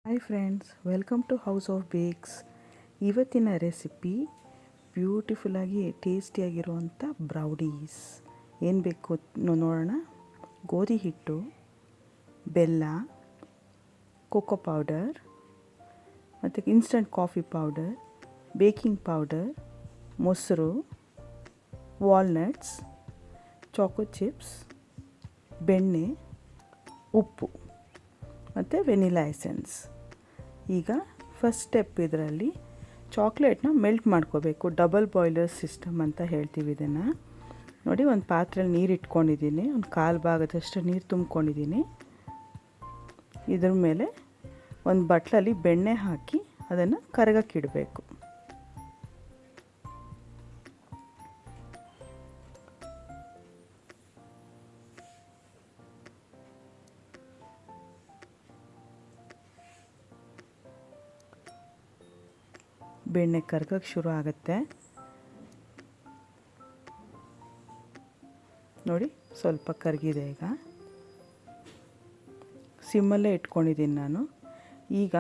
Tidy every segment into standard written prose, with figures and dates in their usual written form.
Hi friends, welcome to house of bakes. ಇವತ್ತಿನ recipe ಬ್ಯೂಟಿಫುಲ್ಲಾಗಿ ಟೇಸ್ಟಿಯಾಗಿರುವಂಥ ಬ್ರೌಡೀಸ್. ಏನು ಬೇಕು ನೋಡೋಣ. ಗೋಧಿ ಹಿಟ್ಟು, ಬೆಲ್ಲ, ಕೋಕೋ ಪೌಡರ್ ಮತ್ತು instant coffee powder, baking powder, ಮೊಸರು, ವಾಲ್ನಟ್ಸ್, ಚಾಕೋ ಚಿಪ್ಸ್, ಬೆಣ್ಣೆ, ಉಪ್ಪು ಮತ್ತು ವೆನಿಲಾ ಎಸೆನ್ಸ್. ಈಗ ಫಸ್ಟ್ ಸ್ಟೆಪ್ ಇದರಲ್ಲಿ ಚಾಕ್ಲೇಟ್ನ ಮೆಲ್ಟ್ ಮಾಡ್ಕೋಬೇಕು. ಡಬಲ್ ಬಾಯ್ಲರ್ ಸಿಸ್ಟಮ್ ಅಂತ ಹೇಳ್ತೀವಿ ಇದನ್ನು. ನೋಡಿ, ಒಂದು ಪಾತ್ರೆಯಲ್ಲಿ ನೀರು ಇಟ್ಕೊಂಡಿದ್ದೀನಿ, ಒಂದು ಕಾಲು ಭಾಗದಷ್ಟು ನೀರು ತುಂಬ್ಕೊಂಡಿದ್ದೀನಿ. ಇದ್ರ ಮೇಲೆ ಒಂದು ಬಟ್ಲಲ್ಲಿ ಬೆಣ್ಣೆ ಹಾಕಿ ಅದನ್ನು ಕರಗಕ್ಕಿಡಬೇಕು. ಬೆಣ್ಣೆ ಕರ್ಗಕ್ಕೆ ಶುರು ಆಗುತ್ತೆ. ನೋಡಿ, ಸ್ವಲ್ಪ ಕರಗಿದೆ. ಈಗ ಸಿಮ್ಮಲ್ಲೇ ಇಟ್ಕೊಂಡಿದ್ದೀನಿ ನಾನು. ಈಗ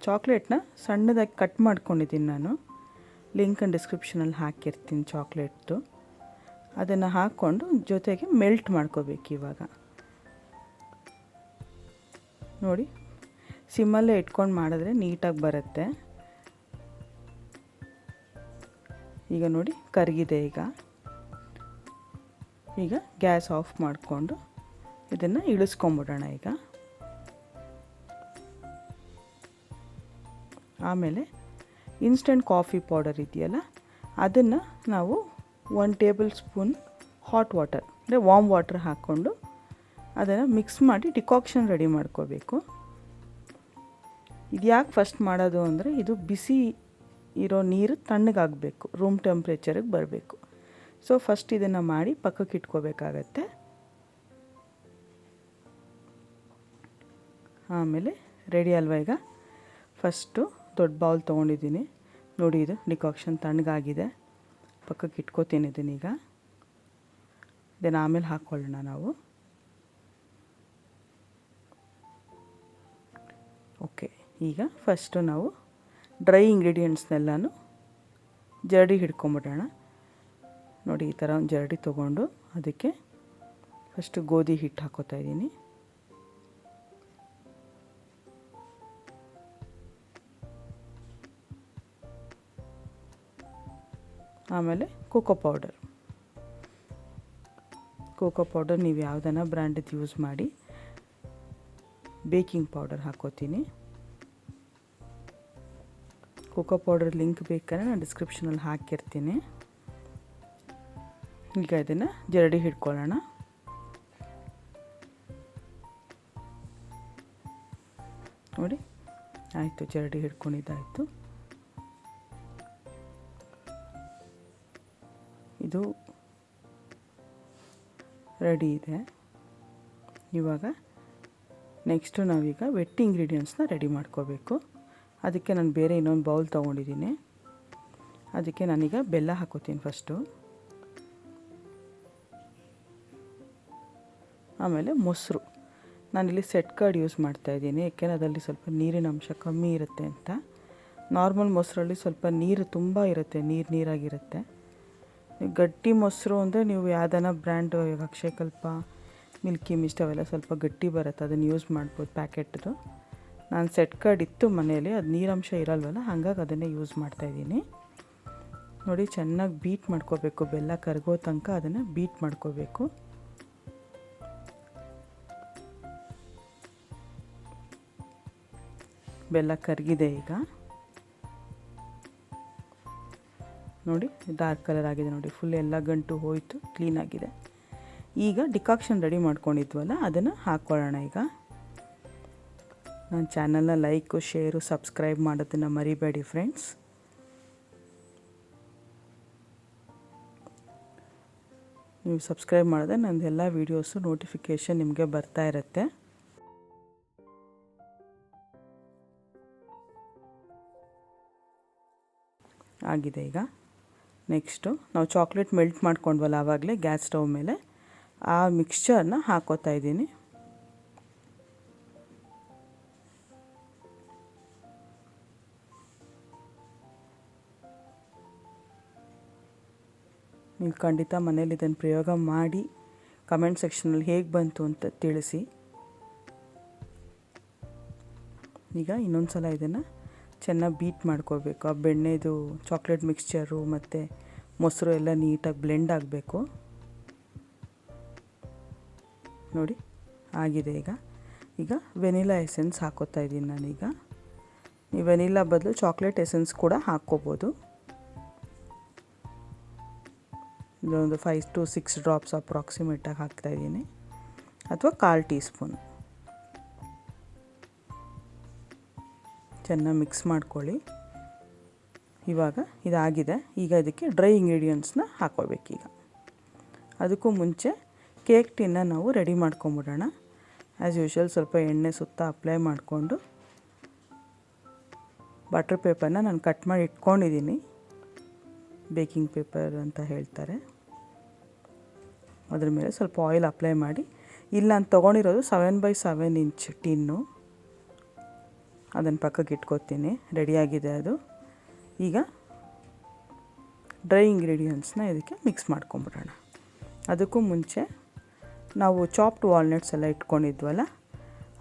ಚಾಕ್ಲೇಟ್ನ ಸಣ್ಣದಾಗಿ ಕಟ್ ಮಾಡ್ಕೊಂಡಿದ್ದೀನಿ ನಾನು. ಲಿಂಕನ್ನು ಡಿಸ್ಕ್ರಿಪ್ಷನಲ್ಲಿ ಹಾಕಿರ್ತೀನಿ ಚಾಕ್ಲೇಟ್ದು. ಅದನ್ನು ಹಾಕ್ಕೊಂಡು ಜೊತೆಗೆ ಮೆಲ್ಟ್ ಮಾಡ್ಕೋಬೇಕು. ಇವಾಗ ನೋಡಿ, ಸಿಮ್ಮಲ್ಲೇ ಇಟ್ಕೊಂಡು ಮಾಡಿದ್ರೆ ನೀಟಾಗಿ ಬರುತ್ತೆ. ಈಗ ನೋಡಿ, ಕರಗಿದೆ. ಈಗ ಗ್ಯಾಸ್ ಆಫ್ ಮಾಡಿಕೊಂಡು ಇದನ್ನು ಇಳಿಸ್ಕೊಂಬಿಡೋಣ. ಈಗ ಆಮೇಲೆ ಇನ್ಸ್ಟಂಟ್ ಕಾಫಿ ಪೌಡರ್ ಇದೆಯಲ್ಲ, ಅದನ್ನು ನಾವು 1 ಟೇಬಲ್ ಸ್ಪೂನ್ ಹಾಟ್ ವಾಟರ್ ಅಂದರೆ ವಾರ್ಮ್ ವಾಟರ್ ಹಾಕ್ಕೊಂಡು ಅದನ್ನು ಮಿಕ್ಸ್ ಮಾಡಿ ಡಿಕಾಕ್ಷನ್ ರೆಡಿ ಮಾಡ್ಕೋಬೇಕು. ಇದು ಯಾಕೆ ಫಸ್ಟ್ ಮಾಡೋದು ಅಂದರೆ, ಇದು ಬಿಸಿ ಇರೋ ನೀರು ತಣ್ಣಗಾಗಬೇಕು, ರೂಮ್ ಟೆಂಪ್ರೇಚರಿಗೆ ಬರಬೇಕು. ಸೊ ಫಸ್ಟ್ ಇದನ್ನು ಮಾಡಿ ಪಕ್ಕಕ್ಕೆ ಇಟ್ಕೋಬೇಕಾಗತ್ತೆ. ಆಮೇಲೆ ರೆಡಿ ಅಲ್ವಾ. ಈಗ ಫಸ್ಟು ದೊಡ್ಡ ಬೌಲ್ ತೊಗೊಂಡಿದ್ದೀನಿ. ನೋಡಿ, ಇದು ಡಿಕಾಕ್ಷನ್ ತಣ್ಣಗಾಗಿದೆ. ಪಕ್ಕಕ್ಕೆ ಇಟ್ಕೋತೀನಿ ಇದನ್ನೀಗ. ಇದನ್ನು ಆಮೇಲೆ ಹಾಕ್ಕೊಳ್ಳೋಣ ನಾವು. ಓಕೆ, ಈಗ ಫಸ್ಟು ನಾವು ಡ್ರೈ ಇಂಗ್ರೀಡಿಯೆಂಟ್ಸ್ನೆಲ್ಲನೂ ಜರಡಿ ಹಿಡ್ಕೊಂಬಿಡೋಣ. ನೋಡಿ, ಈ ಥರ ಒಂದು ಜರಡಿ ತೊಗೊಂಡು ಅದಕ್ಕೆ ಫಸ್ಟು ಗೋಧಿ ಹಿಟ್ಟು ಹಾಕೋತಾ ಇದ್ದೀನಿ. ಆಮೇಲೆ ಕೋಕೋ ಪೌಡರ್ ನೀವು ಯಾವುದನ್ನ ಬ್ರ್ಯಾಂಡದ್ದು ಯೂಸ್ ಮಾಡಿ. ಬೇಕಿಂಗ್ ಪೌಡರ್ ಹಾಕೋತೀನಿ. ಕೋಕೋ ಪೌಡರ್ ಲಿಂಕ್ ಬೇಕಾದ್ರೆ ನಾನು ಡಿಸ್ಕ್ರಿಪ್ಷನಲ್ಲಿ ಹಾಕಿರ್ತೀನಿ. ಈಗ ಇದನ್ನು ಜರಡಿ ಹಿಡ್ಕೊಳ್ಳೋಣ. ನೋಡಿ, ಆಯಿತು, ಜರಡಿ ಹಿಡ್ಕೊಂಡಿದ್ದಾಯಿತು. ಇದು ರೆಡಿ ಇದೆ. ಇವಾಗ ನೆಕ್ಸ್ಟು ನಾವೀಗ ವೆಟ್ ಇಂಗ್ರೀಡಿಯೆಂಟ್ಸ್ನ ರೆಡಿ ಮಾಡ್ಕೋಬೇಕು. ಅದಕ್ಕೆ ನಾನು ಬೇರೆ ಇನ್ನೊಂದು ಬೌಲ್ ತೊಗೊಂಡಿದ್ದೀನಿ. ಅದಕ್ಕೆ ನಾನೀಗ ಬೆಲ್ಲ ಹಾಕೋತೀನಿ ಫಸ್ಟು. ಆಮೇಲೆ ಮೊಸರು. ನಾನಿಲ್ಲಿ ಸೆಟ್ ಕರ್ಡ್ ಯೂಸ್ ಮಾಡ್ತಾಯಿದ್ದೀನಿ, ಏಕೆಂದರೆ ಅದರಲ್ಲಿ ಸ್ವಲ್ಪ ನೀರಿನ ಅಂಶ ಕಮ್ಮಿ ಇರುತ್ತೆ ಅಂತ. ನಾರ್ಮಲ್ ಮೊಸರಲ್ಲಿ ಸ್ವಲ್ಪ ನೀರು ತುಂಬ ಇರುತ್ತೆ, ನೀರಾಗಿರುತ್ತೆ. ಗಟ್ಟಿ ಮೊಸರು ಅಂದರೆ ನೀವು ಯಾವುದನ್ನ ಬ್ರ್ಯಾಂಡು, ಈಗ ಅಕ್ಷಯಕಲ್ಪ, ಮಿಲ್ಕಿ ಮಿಸ್ಟ್ ಅವೆಲ್ಲ ಸ್ವಲ್ಪ ಗಟ್ಟಿ ಬರುತ್ತೆ, ಅದನ್ನು ಯೂಸ್ ಮಾಡ್ಬೋದು ಪ್ಯಾಕೆಟ್ದು. ನಾನು ಸೆಟ್ ಕರ್ಡ್ ಇತ್ತು ಮನೆಯಲ್ಲಿ, ಅದು ನೀರಂಶ ಇರಲ್ವಲ್ಲ, ಹಾಗಾಗಿ ಅದನ್ನೇ ಯೂಸ್ ಮಾಡ್ತಾಯಿದ್ದೀನಿ. ನೋಡಿ, ಚೆನ್ನಾಗಿ ಬೀಟ್ ಮಾಡ್ಕೋಬೇಕು. ಬೆಲ್ಲ ಕರಗೋ ತನಕ ಅದನ್ನು ಬೀಟ್ ಮಾಡ್ಕೋಬೇಕು. ಬೆಲ್ಲ ಕರಗಿದೆ. ಈಗ ನೋಡಿ, ಡಾರ್ಕ್ ಕಲರ್ ಆಗಿದೆ. ನೋಡಿ, ಫುಲ್ ಎಲ್ಲ ಗಂಟು ಹೋಯಿತು, ಕ್ಲೀನಾಗಿದೆ. ಈಗ ಡಿಕಾಕ್ಷನ್ ರೆಡಿ ಮಾಡ್ಕೊಂಡಿದ್ವಲ್ಲ, ಅದನ್ನು ಹಾಕ್ಕೊಳ್ಳೋಣ. ಈಗ ನನ್ನ ಚಾನಲ್ನ ಲೈಕು, ಶೇರು, ಸಬ್ಸ್ಕ್ರೈಬ್ ಮಾಡೋದನ್ನು ಮರಿಬೇಡಿ ಫ್ರೆಂಡ್ಸ್. ನೀವು ಸಬ್ಸ್ಕ್ರೈಬ್ ಮಾಡಿದ್ರೆ ನಂದು ಎಲ್ಲ ವೀಡಿಯೋಸು ನೋಟಿಫಿಕೇಷನ್ ನಿಮಗೆ ಬರ್ತಾ ಇರುತ್ತೆ. ಆಗಿದೆ. ಈಗ ನೆಕ್ಸ್ಟು ನಾವು ಚಾಕ್ಲೇಟ್ ಮೆಲ್ಟ್ ಮಾಡ್ಕೊಂಡ್ವಲ್ಲ ಆವಾಗಲೇ ಗ್ಯಾಸ್ ಸ್ಟವ್ ಮೇಲೆ, ಆ ಮಿಕ್ಸ್ಚರ್ನ ಹಾಕೋತಾ ಇದ್ದೀನಿ. ನೀವು ಖಂಡಿತ ಮನೇಲಿ ಇದನ್ನು ಪ್ರಯೋಗ ಮಾಡಿ ಕಮೆಂಟ್ ಸೆಕ್ಷನಲ್ಲಿ ಹೇಗೆ ಬಂತು ಅಂತ ತಿಳಿಸಿ. ಈಗ ಇನ್ನೊಂದು ಸಲ ಇದನ್ನು ಚೆನ್ನಾಗಿ ಬೀಟ್ ಮಾಡ್ಕೋಬೇಕು. ಆ ಬೆಣ್ಣೆದು ಚಾಕ್ಲೇಟ್ ಮಿಕ್ಸ್ಚರು ಮತ್ತು ಮೊಸರು ಎಲ್ಲ ನೀಟಾಗಿ ಬ್ಲೆಂಡ್ ಆಗಬೇಕು. ನೋಡಿ ಆಗಿದೆ. ಈಗ ವೆನಿಲಾ ಎಸೆನ್ಸ್ ಹಾಕೋತಾ ಇದ್ದೀನಿ ನಾನೀಗ. ನೀವು ವೆನಿಲಾ ಬದಲು ಚಾಕ್ಲೇಟ್ ಎಸೆನ್ಸ್ ಕೂಡ ಹಾಕ್ಕೋಬೋದು. ಇದೊಂದು 5 to 6 ಡ್ರಾಪ್ಸ್ ಅಪ್ರಾಕ್ಸಿಮೇಟಾಗಿ ಹಾಕ್ತಾಯಿದ್ದೀನಿ, ಅಥವಾ 1/4 ಟೀ ಸ್ಪೂನ್. ಚೆನ್ನಾಗಿ ಮಿಕ್ಸ್ ಮಾಡ್ಕೊಳ್ಳಿ. ಇವಾಗ ಇದಾಗಿದೆ. ಈಗ ಇದಕ್ಕೆ ಡ್ರೈ ಇಂಗ್ರೀಡಿಯೆಂಟ್ಸ್ನ ಹಾಕ್ಕೋಬೇಕೀಗ. ಅದಕ್ಕೂ ಮುಂಚೆ ಕೇಕ್ ಟಿನ್ನ ನಾವು ರೆಡಿ ಮಾಡ್ಕೊಂಬಿಡೋಣ. ಆ್ಯಸ್ ಯೂಶ್ವಲ್ ಸ್ವಲ್ಪ ಎಣ್ಣೆ ಸುತ್ತ ಅಪ್ಲೈ ಮಾಡಿಕೊಂಡು ಬಟರ್ ಪೇಪರ್ನ ನಾನು ಕಟ್ ಮಾಡಿ ಇಟ್ಕೊಂಡಿದ್ದೀನಿ. ಬೇಕಿಂಗ್ ಪೇಪರ್ ಅಂತ ಹೇಳ್ತಾರೆ. ಅದ್ರ ಮೇಲೆ ಸ್ವಲ್ಪ ಆಯಿಲ್ ಅಪ್ಲೈ ಮಾಡಿ, ಇಲ್ಲಿ ನಾನು ತೊಗೊಂಡಿರೋದು 7x7 ಇಂಚ್ ಟಿನ್ನು, ಅದನ್ನು ಪಕ್ಕಕ್ಕೆ ಇಟ್ಕೊತೀನಿ. ರೆಡಿಯಾಗಿದೆ ಅದು. ಈಗ ಡ್ರೈ ಇಂಗ್ರೀಡಿಯೆಂಟ್ಸ್ನ ಇದಕ್ಕೆ ಮಿಕ್ಸ್ ಮಾಡ್ಕೊಂಬಿಡೋಣ. ಅದಕ್ಕೂ ಮುಂಚೆ ನಾವು ಚಾಪ್ಡ್ ವಾಲ್ನಟ್ಸ್ ಎಲ್ಲ ಇಟ್ಕೊಂಡಿದ್ವಲ್ಲ,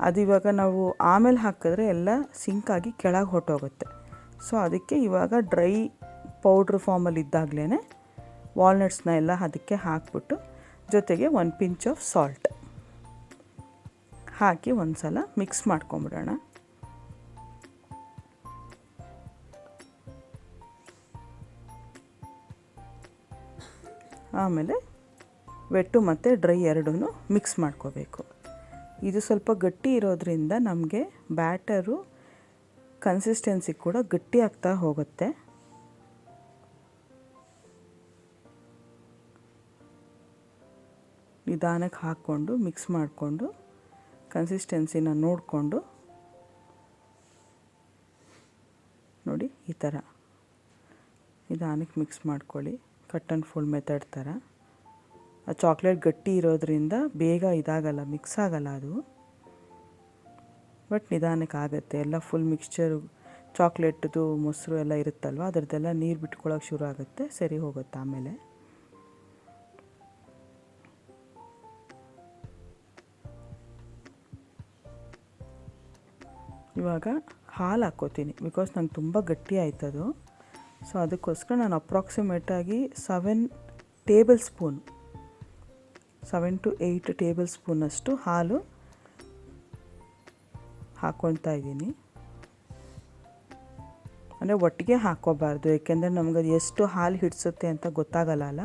ಅದು ಇವಾಗ ನಾವು ಆಮೇಲೆ ಹಾಕಿದ್ರೆ ಎಲ್ಲ ಸಿಂಕಾಗಿ ಕೆಳಗೆ ಹೊಟ್ಟೋಗುತ್ತೆ. ಸೊ ಅದಕ್ಕೆ ಇವಾಗ ಡ್ರೈ ಪೌಡ್ರ್ ಫಾರ್ಮಲ್ಲಿ ಇದ್ದಾಗಲೇ ವಾಲ್ನಟ್ಸ್ನ ಎಲ್ಲ ಅದಕ್ಕೆ ಹಾಕ್ಬಿಟ್ಟು ಜೊತೆಗೆ 1 ಪಿಂಚ್ ಆಫ್ ಸಾಲ್ಟ್ ಹಾಕಿ ಒಂದು ಸಲ ಮಿಕ್ಸ್ ಮಾಡ್ಕೊಂಬಿಡೋಣ. ಆಮೇಲೆ ವೆಟ್ಟು ಮತ್ತು ಡ್ರೈ ಎರಡೂ ಮಿಕ್ಸ್ ಮಾಡ್ಕೋಬೇಕು. ಇದು ಸ್ವಲ್ಪ ಗಟ್ಟಿ ಇರೋದ್ರಿಂದ ನಮಗೆ ಬ್ಯಾಟರು ಕನ್ಸಿಸ್ಟೆನ್ಸಿ ಕೂಡ ಗಟ್ಟಿ ಆಗ್ತಾ ಹೋಗುತ್ತೆ. ನಿಧಾನಕ್ಕೆ ಹಾಕ್ಕೊಂಡು ಮಿಕ್ಸ್ ಮಾಡಿಕೊಂಡು ಕನ್ಸಿಸ್ಟೆನ್ಸಿನ ನೋಡಿಕೊಂಡು ನೋಡಿ ಈ ಥರ ನಿಧಾನಕ್ಕೆ ಮಿಕ್ಸ್ ಮಾಡ್ಕೊಳ್ಳಿ. ಕಟ್ ಆ್ಯಂಡ್ ಫೋಲ್ಡ್ ಮೆಥಡ್ ಥರ. ಆ ಚಾಕ್ಲೇಟ್ ಗಟ್ಟಿ ಇರೋದ್ರಿಂದ ಬೇಗ ಇದಾಗಲ್ಲ, ಮಿಕ್ಸ್ ಆಗಲ್ಲ ಅದು. ಬಟ್ ನಿಧಾನಕ್ಕೆ ಆಗುತ್ತೆ. ಎಲ್ಲ ಫುಲ್ ಮಿಕ್ಸ್ಚರು ಚಾಕ್ಲೇಟ್ದು ಮೊಸರು ಎಲ್ಲ ಇರುತ್ತಲ್ವ, ಅದರದ್ದೆಲ್ಲ ನೀರು ಬಿಟ್ಕೊಳ್ಳೋಕೆ ಶುರು ಆಗುತ್ತೆ, ಸರಿ ಹೋಗುತ್ತೆ ಆಮೇಲೆ. ಇವಾಗ ಹಾಲು ಹಾಕ್ಕೋತೀನಿ, ಬಿಕಾಸ್ ನಂಗೆ ತುಂಬ ಗಟ್ಟಿ ಆಯ್ತದು. ಸೊ ಅದಕ್ಕೋಸ್ಕರ ನಾನು ಅಪ್ರಾಕ್ಸಿಮೇಟಾಗಿ 7 ಟೇಬಲ್ ಸ್ಪೂನ್ 7 to 8 ಟೇಬಲ್ ಸ್ಪೂನಷ್ಟು ಹಾಲು ಹಾಕ್ಕೊಳ್ತಾ ಇದ್ದೀನಿ. ಅಂದರೆ ಒಟ್ಟಿಗೆ ಹಾಕ್ಕೋಬಾರ್ದು, ಏಕೆಂದರೆ ನಮಗದು ಎಷ್ಟು ಹಾಲು ಹಿಡಿಸುತ್ತೆ ಅಂತ ಗೊತ್ತಾಗಲ್ಲ ಅಲ್ಲ.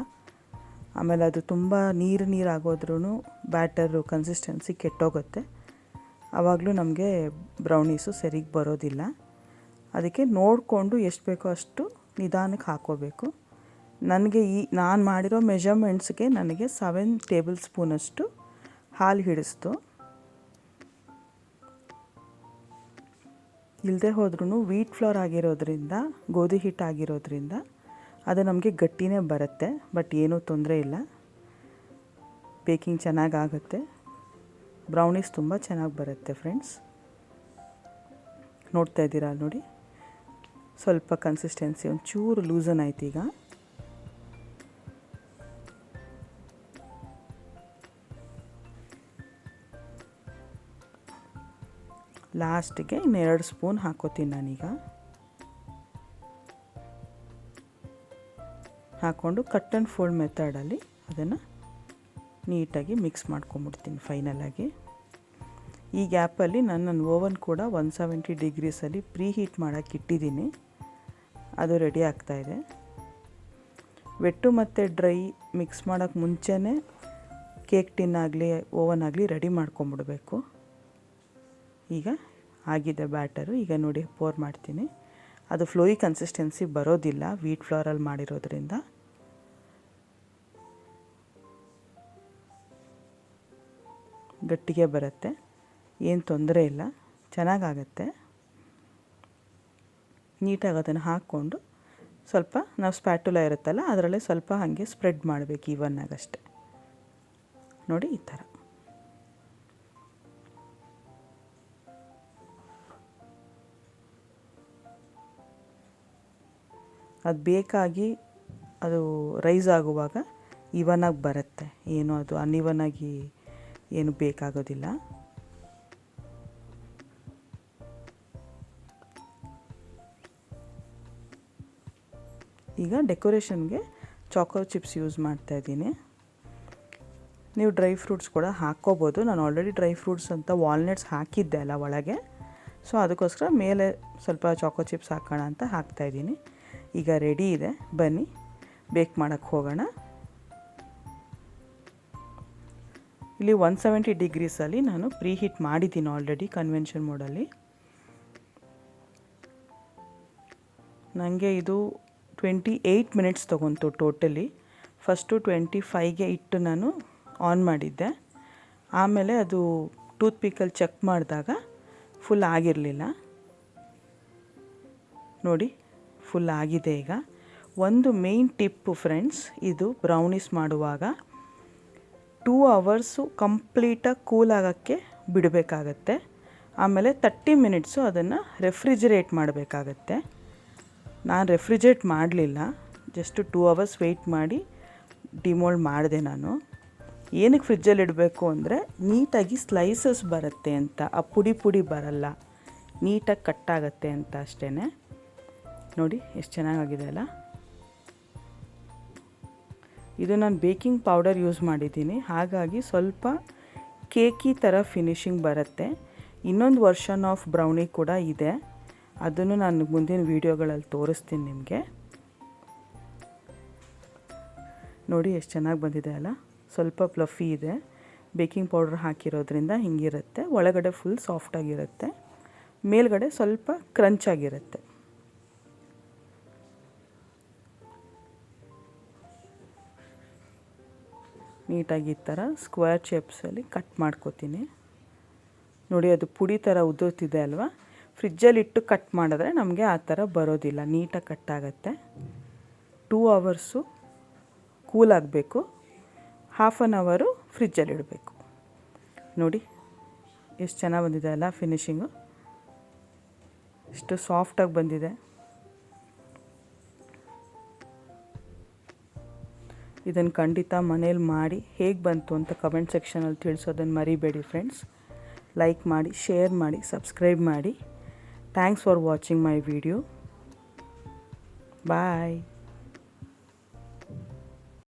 ಆಮೇಲೆ ಅದು ತುಂಬ ನೀರು ಆಗೋದ್ರೂ ಬ್ಯಾಟರು ಕನ್ಸಿಸ್ಟೆನ್ಸಿ ಕೆಟ್ಟೋಗುತ್ತೆ. ಆವಾಗಲೂ ನಮಗೆ ಬ್ರೌನೀಸು ಸರಿಗೆ ಬರೋದಿಲ್ಲ. ಅದಕ್ಕೆ ನೋಡಿಕೊಂಡು ಎಷ್ಟು ಬೇಕೋ ಅಷ್ಟು ನಿಧಾನಕ್ಕೆ ಹಾಕ್ಕೋಬೇಕು. ನನಗೆ ನಾನು ಮಾಡಿರೋ ಮೆಷರ್ಮೆಂಟ್ಸ್ಗೆ ನನಗೆ 7 ಟೇಬಲ್ ಸ್ಪೂನಷ್ಟು ಹಾಲು ಹಿಡಿಸ್ತು. ಇಲ್ಲದೆ ಹೋದ್ರೂ ವೀಟ್ ಫ್ಲೋರ್ ಆಗಿರೋದ್ರಿಂದ, ಗೋಧಿ ಹಿಟ್ಟು ಆಗಿರೋದ್ರಿಂದ ಅದು ನಮಗೆ ಗಟ್ಟಿನೇ ಬರುತ್ತೆ. ಬಟ್ ಏನೂ ತೊಂದರೆ ಇಲ್ಲ, ಬೇಕಿಂಗ್ ಚೆನ್ನಾಗಾಗುತ್ತೆ, ಬ್ರೌನೀಸ್ ತುಂಬ ಚೆನ್ನಾಗಿ ಬರುತ್ತೆ ಫ್ರೆಂಡ್ಸ್. ನೋಡ್ತಾ ಇದ್ದೀರಾ ನೋಡಿ, ಸ್ವಲ್ಪ ಕನ್ಸಿಸ್ಟೆನ್ಸಿ ಒಂಚೂರು ಲೂಸನ್ ಆಯ್ತು. ಈಗ ಲಾಸ್ಟಿಗೆ 2 ಸ್ಪೂನ್ ಹಾಕೋತೀನಿ ನಾನೀಗ. ಹಾಕ್ಕೊಂಡು ಕಟ್ ಆ್ಯಂಡ್ ಫೋಲ್ಡ್ ಮೆಥಡಲ್ಲಿ ಅದನ್ನು ನೀಟಾಗಿ ಮಿಕ್ಸ್ ಮಾಡ್ಕೊಂಬಿಡ್ತೀನಿ ಫೈನಲಾಗಿ. ಈ ಗ್ಯಾಪಲ್ಲಿ ನನ್ನ ಓವನ್ ಕೂಡ 170 ಡಿಗ್ರೀಸಲ್ಲಿ ಪ್ರೀ ಹೀಟ್ ಮಾಡೋಕ್ಕೆ ಇಟ್ಟಿದ್ದೀನಿ. ಅದು ರೆಡಿ ಆಗ್ತಾಯಿದೆ. ವೆಟ್ಟು ಮತ್ತು ಡ್ರೈ ಮಿಕ್ಸ್ ಮಾಡೋಕ್ಕೆ ಮುಂಚೆನೇ ಕೇಕ್ ಟಿನ್ ಆಗಲಿ ಓವನ್ ಆಗಲಿ ರೆಡಿ ಮಾಡ್ಕೊಂಬಿಡಬೇಕು. ಈಗ ಆಗಿದೆ ಬ್ಯಾಟರು. ಈಗ ನೋಡಿ ಪೋರ್ ಮಾಡ್ತೀನಿ. ಅದು ಫ್ಲೋಯಿ ಕನ್ಸಿಸ್ಟೆನ್ಸಿ ಬರೋದಿಲ್ಲ ವೀಟ್ ಫ್ಲೋರಲ್ಲಿ ಮಾಡಿರೋದ್ರಿಂದ. ಗಟ್ಟಿಗೆ ಬರುತ್ತೆ, ಏನು ತೊಂದರೆ ಇಲ್ಲ, ಚೆನ್ನಾಗಾಗತ್ತೆ. ನೀಟಾಗಿ ಅದನ್ನು ಹಾಕ್ಕೊಂಡು ಸ್ವಲ್ಪ ನಾವು ಸ್ಪ್ಯಾಟುಲಾ ಇರುತ್ತಲ್ಲ ಅದರಲ್ಲೇ ಸ್ವಲ್ಪ ಹಾಗೆ ಸ್ಪ್ರೆಡ್ ಮಾಡಬೇಕು ಈವನ್ನಾಗಷ್ಟೆ. ನೋಡಿ ಈ ಥರ. ಅದು ಬೇಕಾಗಿ ಅದು ರೈಸ್ ಆಗುವಾಗ ಇವನಾಗಿ ಬರುತ್ತೆ, ಏನು ಅದು ಅನ್ಇವನಾಗಿ ಏನು ಬೇಕಾಗೋದಿಲ್ಲ. ಈಗ ಡೆಕೋರೇಷನ್ಗೆ ಚಾಕೋ ಚಿಪ್ಸ್ ಯೂಸ್ ಮಾಡ್ತಾಯಿದ್ದೀನಿ. ನೀವು ಡ್ರೈ ಫ್ರೂಟ್ಸ್ ಕೂಡ ಹಾಕ್ಕೋಬೋದು. ನಾನು ಆಲ್ರೆಡಿ ಡ್ರೈ ಫ್ರೂಟ್ಸ್ ಅಂತ ವಾಲ್ನಟ್ಸ್ ಹಾಕಿದ್ದೆ ಅಲ್ಲ ಒಳಗೆ, ಸೊ ಅದಕ್ಕೋಸ್ಕರ ಮೇಲೆ ಸ್ವಲ್ಪ ಚಾಕೋ ಚಿಪ್ಸ್ ಹಾಕೋಣ ಅಂತ ಹಾಕ್ತಾಯಿದ್ದೀನಿ. ಈಗ ರೆಡಿ ಇದೆ, ಬನ್ನಿ ಬೇಕ್ ಮಾಡೋಕ್ಕೆ ಹೋಗೋಣ. ಇಲ್ಲಿ 170 ಡಿಗ್ರೀಸಲ್ಲಿ ನಾನು ಪ್ರೀ ಹೀಟ್ ಮಾಡಿದ್ದೀನಿ ಆಲ್ರೆಡಿ ಕನ್ವೆನ್ಷನ್ ಮೋಡಲ್ಲಿ. ನನಗೆ ಇದು 28 ಮಿನಿಟ್ಸ್ ತೊಗೊಂತು ಟೋಟಲಿ. ಫಸ್ಟು 25ಗೆ ಇಟ್ಟು ನಾನು ಆನ್ ಮಾಡಿದ್ದೆ, ಆಮೇಲೆ ಅದು ಟೂತ್ ಪಿಕಲ್ಲಿ ಚೆಕ್ ಮಾಡಿದಾಗ ಫುಲ್ ಆಗಿರಲಿಲ್ಲ. ನೋಡಿ ಫುಲ್ ಆಗಿದೆ. ಈಗ ಒಂದು ಮೇಯ್ನ್ ಟಿಪ್ಪು ಫ್ರೆಂಡ್ಸ್, ಇದು ಬ್ರೌನೀಸ್ ಮಾಡುವಾಗ 2 ಅವರ್ಸು ಕಂಪ್ಲೀಟಾಗಿ ಕೂಲ್ ಆಗೋಕ್ಕೆ ಬಿಡಬೇಕಾಗತ್ತೆ. ಆಮೇಲೆ 30 ಮಿನಿಟ್ಸು ಅದನ್ನು ರೆಫ್ರಿಜಿರೇಟ್ ಮಾಡಬೇಕಾಗತ್ತೆ. ನಾನು ರೆಫ್ರಿಜರೇಟ್ ಮಾಡಲಿಲ್ಲ, ಜಸ್ಟ್ 2 ಅವರ್ಸ್ ವೆಯ್ಟ್ ಮಾಡಿ ಡಿಮೋಲ್ಡ್ ಮಾಡಿದೆ ನಾನು. ಏನಕ್ಕೆ ಫ್ರಿಜ್ಜಲ್ಲಿ ಇಡಬೇಕು ಅಂದರೆ ನೀಟಾಗಿ ಸ್ಲೈಸಸ್ ಬರುತ್ತೆ ಅಂತ, ಆ ಪುಡಿ ಪುಡಿ ಬರಲ್ಲ, ನೀಟಾಗಿ ಕಟ್ಟಾಗತ್ತೆ ಅಂತ ಅಷ್ಟೇ. ನೋಡಿ ಎಷ್ಟು ಚೆನ್ನಾಗಾಗಿದೆ ಅಲ್ಲ. ಇದು ನಾನು ಬೇಕಿಂಗ್ ಪೌಡರ್ ಯೂಸ್ ಮಾಡಿದ್ದೀನಿ, ಹಾಗಾಗಿ ಸ್ವಲ್ಪ ಕೇಕಿ ಥರ ಫಿನಿಶಿಂಗ್ ಬರುತ್ತೆ. ಇನ್ನೊಂದು ವರ್ಷನ್ ಆಫ್ ಬ್ರೌನಿ ಕೂಡ ಇದೆ, ಅದನ್ನು ನಾನು ಮುಂದಿನ ವೀಡಿಯೋಗಳಲ್ಲಿ ತೋರಿಸ್ತೀನಿ ನಿಮಗೆ. ನೋಡಿ ಎಷ್ಟು ಚೆನ್ನಾಗಿ ಬಂದಿದೆ ಅಲ್ಲ. ಸ್ವಲ್ಪ ಫ್ಲಫಿ ಇದೆ, ಬೇಕಿಂಗ್ ಪೌಡರ್ ಹಾಕಿರೋದ್ರಿಂದ ಹಿಂಗಿರುತ್ತೆ. ಒಳಗಡೆ ಫುಲ್ ಸಾಫ್ಟಾಗಿರುತ್ತೆ, ಮೇಲ್ಗಡೆ ಸ್ವಲ್ಪ ಕ್ರಂಚಾಗಿರುತ್ತೆ. ನೀಟಾಗಿ ಈ ಥರ ಸ್ಕ್ವೇರ್ ಶೇಪ್ಸಲ್ಲಿ ಕಟ್ ಮಾಡ್ಕೋತೀನಿ. ನೋಡಿ ಅದು ಪುಡಿ ಥರ ಉದುರ್ತಿದೆ ಅಲ್ವಾ. ಫ್ರಿಜ್ಜಲ್ಲಿಟ್ಟು ಕಟ್ ಮಾಡಿದ್ರೆ ನಮಗೆ ಆ ಥರ ಬರೋದಿಲ್ಲ, ನೀಟಾಗಿ ಕಟ್ಟಾಗತ್ತೆ. 2 ಅವರ್ಸು ಕೂಲ್ ಆಗಬೇಕು, ಹಾಫ್ ಆನ್ ಅವರು ಫ್ರಿಜ್ಜಲ್ಲಿಡಬೇಕು. ನೋಡಿ ಎಷ್ಟು ಚೆನ್ನಾಗಿ ಬಂದಿದೆ ಅಲ್ಲ ಫಿನಿಶಿಂಗು, ಎಷ್ಟು ಸಾಫ್ಟಾಗಿ ಬಂದಿದೆ. ಇದನ್ನು ಖಂಡಿತ ಮನೇಲಿ ಮಾಡಿ ಹೇಗೆ ಬಂತು ಅಂತ ಕಮೆಂಟ್ ಸೆಕ್ಷನಲ್ಲಿ ತಿಳಿಸೋದನ್ನು ಮರಿಬೇಡಿ ಫ್ರೆಂಡ್ಸ್. ಲೈಕ್ ಮಾಡಿ, ಶೇರ್ ಮಾಡಿ, ಸಬ್ಸ್ಕ್ರೈಬ್ ಮಾಡಿ. Thanks for watching my video. Bye.